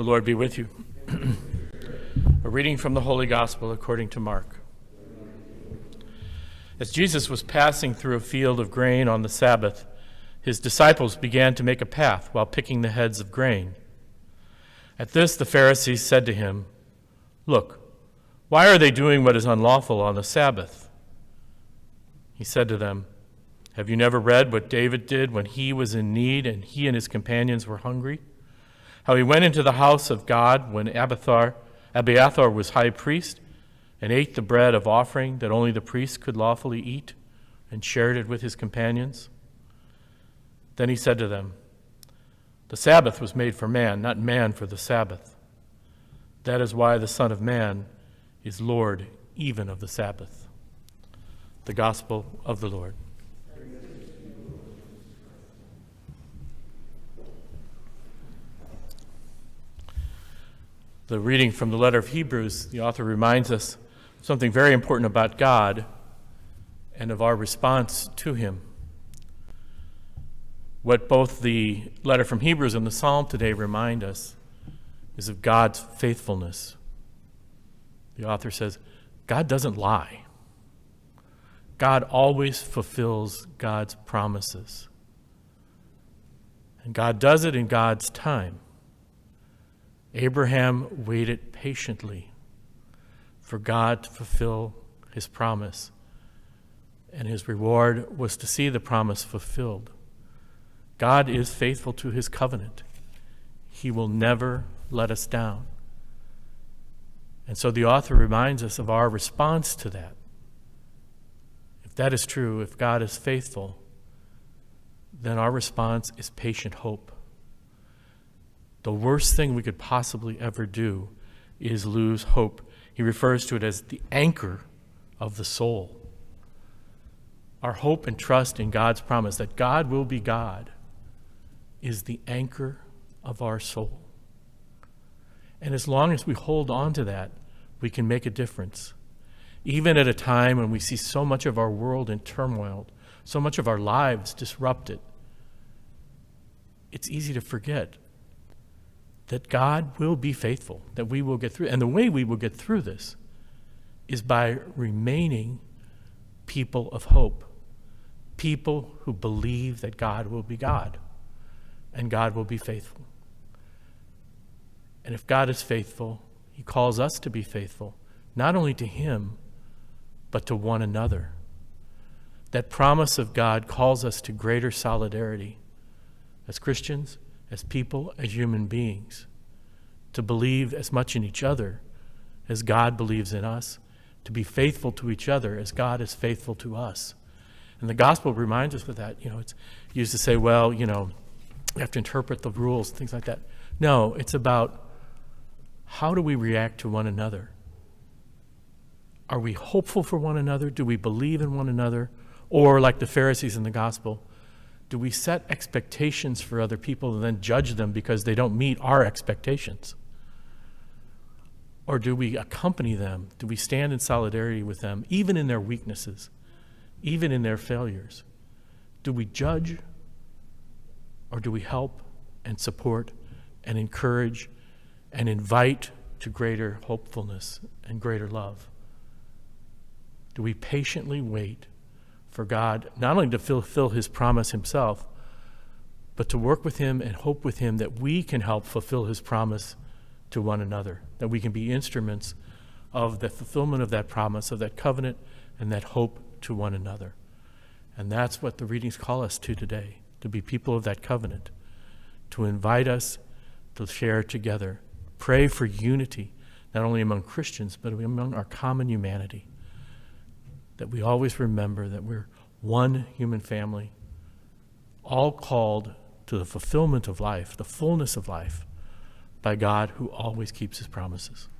The Lord be with you. A reading from the Holy Gospel according to Mark. As Jesus was passing through a field of grain on the Sabbath, his disciples began to make a path while picking the heads of grain. At this, the Pharisees said to him, "Look, why are they doing what is unlawful on the Sabbath?" He said to them, "Have you never read what David did when he was in need and he and his companions were hungry? How he went into the house of God when Abiathar was high priest and ate the bread of offering that only the priest could lawfully eat and shared it with his companions?" Then he said to them, "The Sabbath was made for man, not man for the Sabbath. That is why the Son of Man is Lord even of the Sabbath." The Gospel of the Lord. The reading from the letter of Hebrews, the author reminds us something very important about God and of our response to him. What both the letter from Hebrews and the Psalm today remind us is of God's faithfulness. The author says, God doesn't lie. God always fulfills God's promises. And God does it in God's time. Abraham waited patiently for God to fulfill his promise, and his reward was to see the promise fulfilled. God is faithful to his covenant. He will never let us down. And so the author reminds us of our response to that. If that is true, if God is faithful, then our response is patient hope. The worst thing we could possibly ever do is lose hope. He refers to it as the anchor of the soul. Our hope and trust in God's promise that God will be God is the anchor of our soul. And as long as we hold on to that, we can make a difference. Even at a time when we see so much of our world in turmoil, so much of our lives disrupted, it's easy to forget that God will be faithful, that we will get through. And the way we will get through this is by remaining people of hope, people who believe that God will be God and God will be faithful. And if God is faithful, he calls us to be faithful, not only to him, but to one another. That promise of God calls us to greater solidarity as Christians, as people, as human beings, to believe as much in each other as God believes in us, to be faithful to each other as God is faithful to us. And the gospel reminds us of that. It's used to say, well, you have to interpret the rules, things like that. No, it's about how do we react to one another? Are we hopeful for one another? Do we believe in one another? Or like the Pharisees in the gospel, do we set expectations for other people and then judge them because they don't meet our expectations? Or do we accompany them? Do we stand in solidarity with them, even in their weaknesses, even in their failures? Do we judge, or do we help and support and encourage and invite to greater hopefulness and greater love? Do we patiently wait for God not only to fulfill his promise himself, but to work with him and hope with him that we can help fulfill his promise to one another, that we can be instruments of the fulfillment of that promise, of that covenant, and that hope to one another. And that's what the readings call us to today, to be people of that covenant, to invite us to share together, pray for unity, not only among Christians, but among our common humanity. That we always remember that we're one human family, all called to the fulfillment of life, the fullness of life, by God who always keeps his promises.